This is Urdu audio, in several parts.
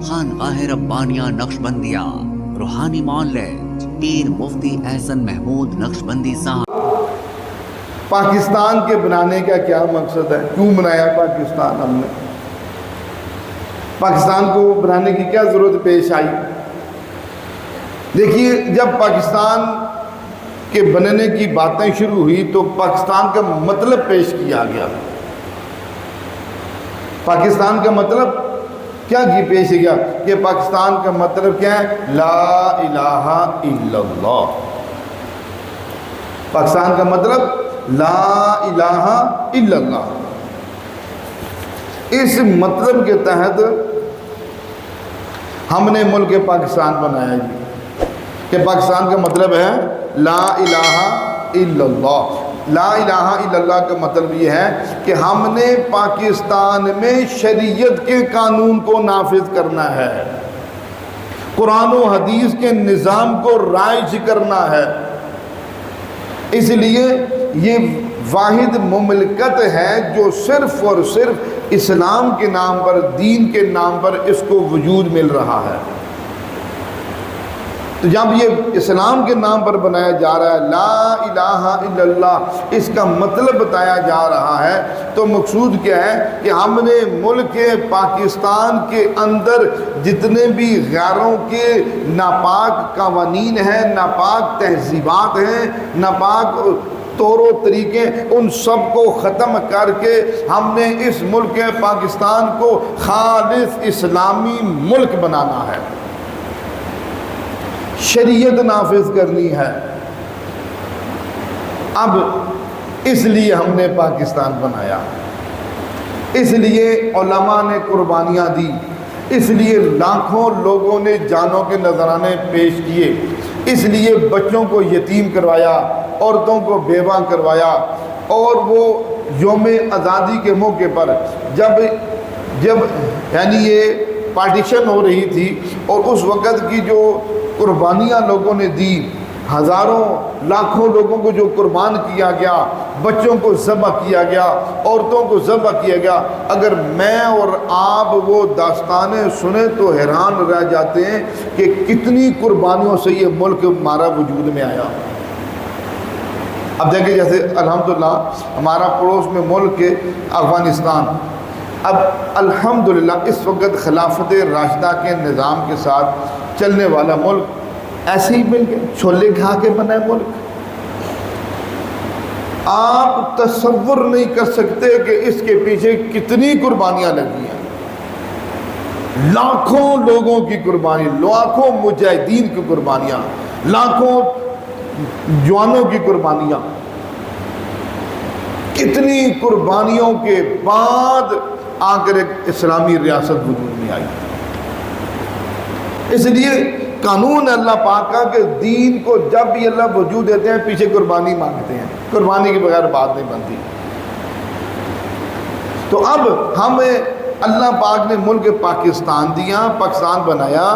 خانقاہ ربانیہ نقشبندیہ روحانی معالج پیر مفتی احسن محمود نقشبندی صاحب۔ پاکستان کے بنانے کا کیا مقصد ہے؟ کیوں بنایا پاکستان ہم نے؟ پاکستان کو بنانے کی کیا ضرورت پیش آئی؟ دیکھیے، جب پاکستان کے بننے کی باتیں شروع ہوئی تو پاکستان کا مطلب پیش کیا گیا۔ پاکستان کا مطلب کیا پیش کیا کہ پاکستان کا مطلب کیا ہے؟ لا الہ الا اللہ۔ پاکستان کا مطلب لا الہ الا اللہ۔ اس مطلب کے تحت ہم نے ملک پاکستان بنایا جی، کہ پاکستان کا مطلب ہے لا الہ الا اللہ۔ لا الہ الا اللہ کا مطلب یہ ہے کہ ہم نے پاکستان میں شریعت کے قانون کو نافذ کرنا ہے، قرآن و حدیث کے نظام کو رائج کرنا ہے۔ اس لیے یہ واحد مملکت ہے جو صرف اور صرف اسلام کے نام پر، دین کے نام پر اس کو وجود مل رہا ہے۔ تو جب یہ اسلام کے نام پر بنایا جا رہا ہے لا الہ الا اللہ، اس کا مطلب بتایا جا رہا ہے، تو مقصود کیا ہے کہ ہم نے ملک پاکستان کے اندر جتنے بھی غیروں کے ناپاک قوانین ہیں، ناپاک تہذیبات ہیں، ناپاک طور و طریقے، ان سب کو ختم کر کے ہم نے اس ملک پاکستان کو خالص اسلامی ملک بنانا ہے، شریعت نافذ کرنی ہے۔ اب اس لیے ہم نے پاکستان بنایا، اس لیے علماء نے قربانیاں دی، اس لیے لاکھوں لوگوں نے جانوں کے نذرانے پیش کیے، اس لیے بچوں کو یتیم کروایا، عورتوں کو بیوہ کروایا، اور وہ یوم آزادی کے موقع پر جب یعنی یہ پارٹیشن ہو رہی تھی اور اس وقت کی جو قربانیاں لوگوں نے دی، ہزاروں لاکھوں لوگوں کو جو قربان کیا گیا، بچوں کو ذبح کیا گیا، عورتوں کو ذبح کیا گیا، اگر میں اور آپ وہ داستانیں سنیں تو حیران رہ جاتے ہیں کہ کتنی قربانیوں سے یہ ملک ہمارا وجود میں آیا۔ اب دیکھیں جیسے الحمدللہ ہمارا پڑوس میں ملک افغانستان، اب الحمدللہ اس وقت خلافت راشدہ کے نظام کے ساتھ چلنے والا ملک، ایسے ہی مل کے چھولے کھا کے بنا ہے ملک۔ آپ تصور نہیں کر سکتے کہ اس کے پیچھے کتنی قربانیاں لگی ہیں، لاکھوں لوگوں کی قربانی، لاکھوں مجاہدین کی قربانیاں، لاکھوں جوانوں کی قربانیاں، کتنی قربانیوں کے بعد آ کر ایک اسلامی ریاست وجود میں آئی۔ اس لیے قانون اللہ پاک کا کہ دین کو جب بھی اللہ وجود دیتے ہیں پیچھے قربانی مانگتے ہیں، قربانی کے بغیر بات نہیں بنتی۔ تو اب ہمیں اللہ پاک نے ملک پاکستان دیا، پاکستان بنایا،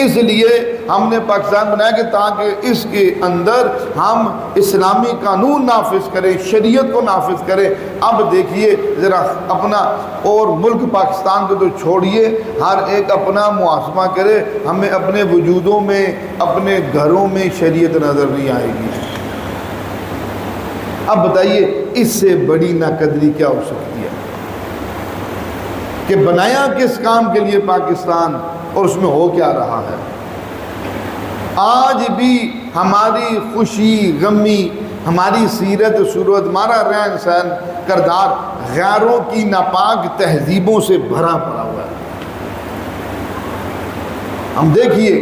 اس لیے ہم نے پاکستان بنایا کہ تاکہ اس کے اندر ہم اسلامی قانون نافذ کریں، شریعت کو نافذ کریں۔ اب دیکھیے ذرا اپنا اور ملک پاکستان کو تو چھوڑیے، ہر ایک اپنا محاسبہ کرے، ہمیں اپنے وجودوں میں، اپنے گھروں میں شریعت نظر نہیں آئے گی۔ اب بتائیے اس سے بڑی ناقدری کیا ہو سکتی ہے کہ بنایا کس کام کے لیے پاکستان اور اس میں ہو کیا رہا ہے۔ آج بھی ہماری خوشی غمی، ہماری سیرت صورت، ہمارا رہن سہن کردار غیروں کی ناپاک تہذیبوں سے بھرا پڑا ہوا ہے۔ ہم دیکھیے،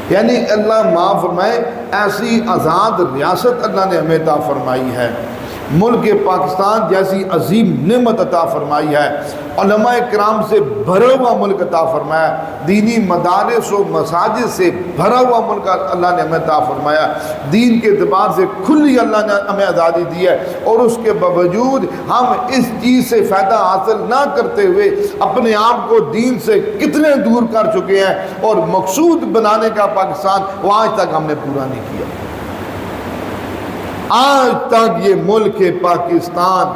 یعنی اللہ معاف فرمائے، ایسی آزاد ریاست اللہ نے ہمیں عطا فرمائی ہے، ملک پاکستان جیسی عظیم نعمت عطا فرمائی ہے، علماء کرام سے بھرا ہوا ملک عطا فرمایا، دینی مدارس و مساجد سے بھرا ہوا ملک اللہ نے ہمیں عطا فرمایا، دین کے اعتبار سے کھلی اللہ نے ہمیں آزادی دی ہے، اور اس کے باوجود ہم اس چیز سے فائدہ حاصل نہ کرتے ہوئے اپنے آپ کو دین سے کتنے دور کر چکے ہیں، اور مقصود بنانے کا پاکستان وہ آج تک ہم نے پورا نہیں کیا۔ آج تک یہ ملک پاکستان،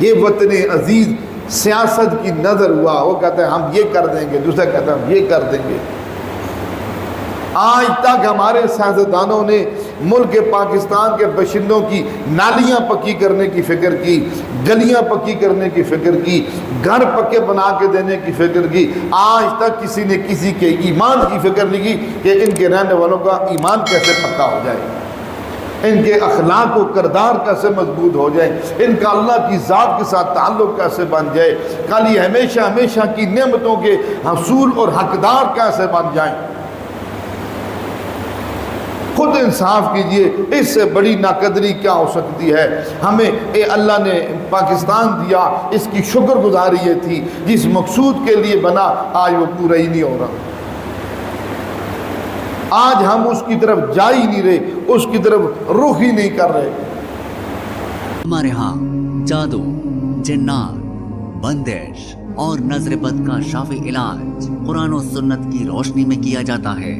یہ وطن عزیز سیاست کی نظر ہوا، وہ کہتے ہیں ہم یہ کر دیں گے، دوسرا کہتا ہے ہم یہ کر دیں گے۔ آج تک ہمارے سیاستدانوں نے ملک پاکستان کے باشندوں کی نالیاں پکی کرنے کی فکر کی، گلیاں پکی کرنے کی فکر کی، گھر پکے بنا کے دینے کی فکر کی۔ آج تک کسی نے کسی کے ایمان کی فکر نہیں کی کہ ان کے رہنے والوں کا ایمان کیسے پکا ہو جائے، ان کے اخلاق و کردار کیسے مضبوط ہو جائے، ان کا اللہ کی ذات کے ساتھ تعلق کیسے بن جائے، کل یہ ہمیشہ ہمیشہ کی نعمتوں کے حصول اور حقدار کیسے بن جائیں۔ خود انصاف کیجئے، اس سے بڑی ناقدری کیا ہو سکتی ہے؟ ہمیں اللہ نے پاکستان دیا، اس کی شکر گزاری یہ تھی، جس مقصود کے لیے بنا آج وہ پورا ہی نہیں ہو رہا۔ آج ہم اس کی طرف جا ہی نہیں رہے، اس کی طرف رخ ہی نہیں کر رہے۔ ہمارے ہاں جادو، جنات، بندش اور نظر بد کا شافی علاج قرآن و سنت کی روشنی میں کیا جاتا ہے۔